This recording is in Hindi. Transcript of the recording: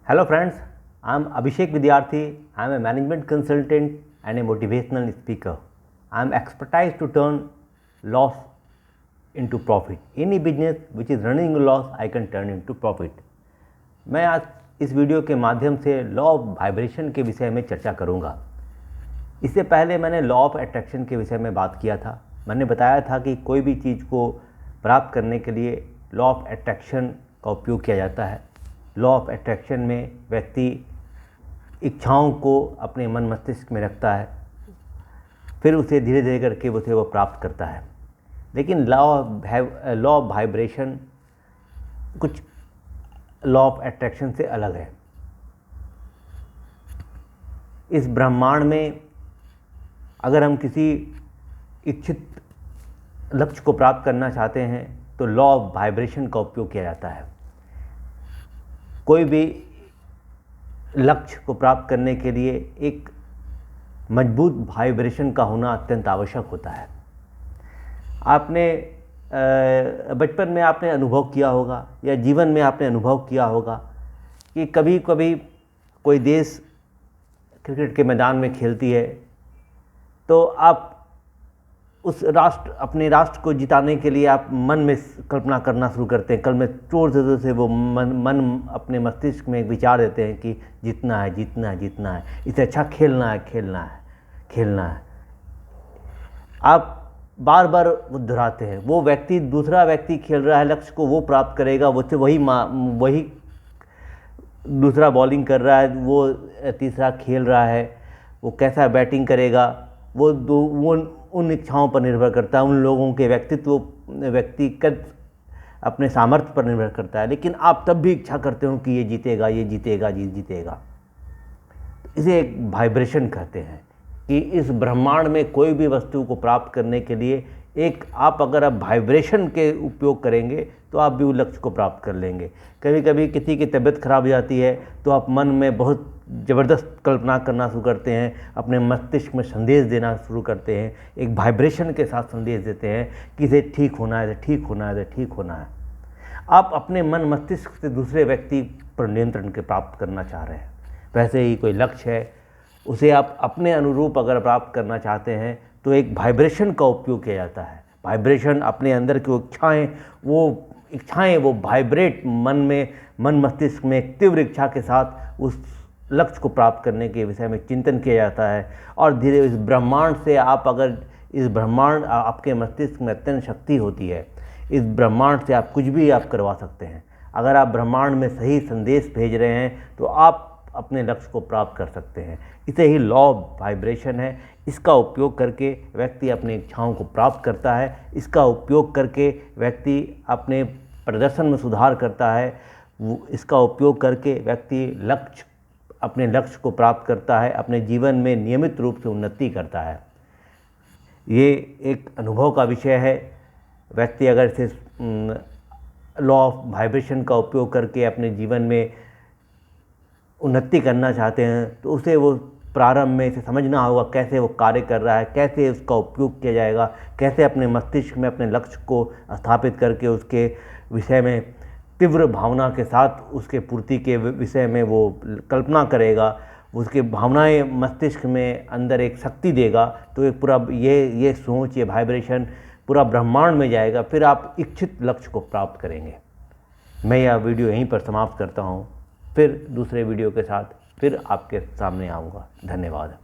Hello friends, I am Abhishek Vidyarthi. I am a management consultant and a motivational speaker. I am expertise to turn loss into profit. Any business which is running a loss, I can turn into profit. मैं आज इस वीडियो के माध्यम से लॉ ऑफ वाइब्रेशन के विषय में चर्चा करूंगा। इससे पहले मैंने लॉ ऑफ अट्रैक्शन के विषय में बात किया था। मैंने बताया था कि कोई भी चीज़ को प्राप्त करने के लिए लॉ ऑफ अट्रैक्शन का उपयोग किया जाता है। लॉ ऑफ अट्रैक्शन में व्यक्ति इच्छाओं को अपने मन मस्तिष्क में रखता है, फिर उसे धीरे धीरे करके उसे वो प्राप्त करता है। लेकिन लॉ ऑफ वाइब्रेशन कुछ लॉ ऑफ अट्रैक्शन से अलग है। इस ब्रह्मांड में अगर हम किसी इच्छित लक्ष्य को प्राप्त करना चाहते हैं तो लॉ ऑफ वाइब्रेशन का उपयोग किया जाता है। कोई भी लक्ष्य को प्राप्त करने के लिए एक मजबूत वाइब्रेशन का होना अत्यंत आवश्यक होता है। आपने बचपन में आपने अनुभव किया होगा या जीवन में आपने अनुभव किया होगा कि कभी कभी कोई देश क्रिकेट के मैदान में खेलती है तो आप उस अपने राष्ट्र को जिताने के लिए आप मन में कल्पना करना शुरू करते हैं। कल में जोर से वो मन अपने मस्तिष्क में एक विचार देते हैं कि जीतना है, जीतना है, जीतना है, इससे अच्छा खेलना है, खेलना है, खेलना है। आप बार बार वो दोहराते हैं। वो व्यक्ति, दूसरा व्यक्ति खेल रहा है, लक्ष्य को वो प्राप्त करेगा, वो वही दूसरा बॉलिंग कर रहा है, वो तीसरा खेल रहा है, वो कैसा बैटिंग करेगा, वो उन इच्छाओं पर निर्भर करता है, उन लोगों के व्यक्तिगत अपने सामर्थ्य पर निर्भर करता है। लेकिन आप तब भी इच्छा करते हो कि ये जीतेगा, ये जीतेगा, ये जीतेगा। इसे एक वाइब्रेशन कहते हैं कि इस ब्रह्मांड में कोई भी वस्तु को प्राप्त करने के लिए आप वाइब्रेशन के उपयोग करेंगे तो आप भी उस लक्ष्य को प्राप्त कर लेंगे। कभी कभी किसी की तबीयत खराब हो जाती है तो आप मन में बहुत ज़बरदस्त कल्पना करना शुरू करते हैं, अपने मस्तिष्क में संदेश देना शुरू करते हैं, एक वाइब्रेशन के साथ संदेश देते हैं कि इसे ठीक होना है, इसे ठीक होना है, इसे ठीक होना है। आप अपने मन मस्तिष्क से दूसरे व्यक्ति पर नियंत्रण के प्राप्त करना चाह रहे हैं। वैसे ही कोई लक्ष्य है, उसे आप अपने अनुरूप अगर प्राप्त करना चाहते हैं तो एक वाइब्रेशन का उपयोग किया जाता है। वाइब्रेशन अपने अंदर की इच्छाएं वो वाइब्रेट मन मस्तिष्क में एक तीव्र इच्छा के साथ उस लक्ष्य को प्राप्त करने के विषय में चिंतन किया जाता है। और धीरे इस ब्रह्मांड से आपके मस्तिष्क में अत्यंत शक्ति होती है। इस ब्रह्मांड से आप कुछ भी आप करवा सकते हैं। अगर आप ब्रह्मांड में सही संदेश भेज रहे हैं तो आप अपने लक्ष्य को प्राप्त कर सकते हैं। इसे ही लॉ ऑफ वाइब्रेशन है। इसका उपयोग करके व्यक्ति अपनी इच्छाओं को प्राप्त करता है। इसका उपयोग करके व्यक्ति अपने प्रदर्शन में सुधार करता है। इसका उपयोग करके व्यक्ति अपने लक्ष्य को प्राप्त करता है, अपने जीवन में नियमित रूप से उन्नति करता है। ये एक अनुभव का विषय है। व्यक्ति अगर इसे लॉ ऑफ वाइब्रेशन का उपयोग करके अपने जीवन में उन्नति करना चाहते हैं तो उसे वो प्रारंभ में इसे समझना होगा कैसे वो कार्य कर रहा है, कैसे उसका उपयोग किया जाएगा, कैसे अपने मस्तिष्क में अपने लक्ष्य को स्थापित करके उसके विषय में तीव्र भावना के साथ उसके पूर्ति के विषय में वो कल्पना करेगा, उसके भावनाएं मस्तिष्क में अंदर एक शक्ति देगा तो एक पूरा ये सोच, ये वाइब्रेशन पूरा ब्रह्मांड में जाएगा। फिर आप इच्छित लक्ष्य को प्राप्त करेंगे। मैं यह वीडियो यहीं पर समाप्त करता हूँ। फिर दूसरे वीडियो के साथ फिर आपके सामने आऊँगा। धन्यवाद।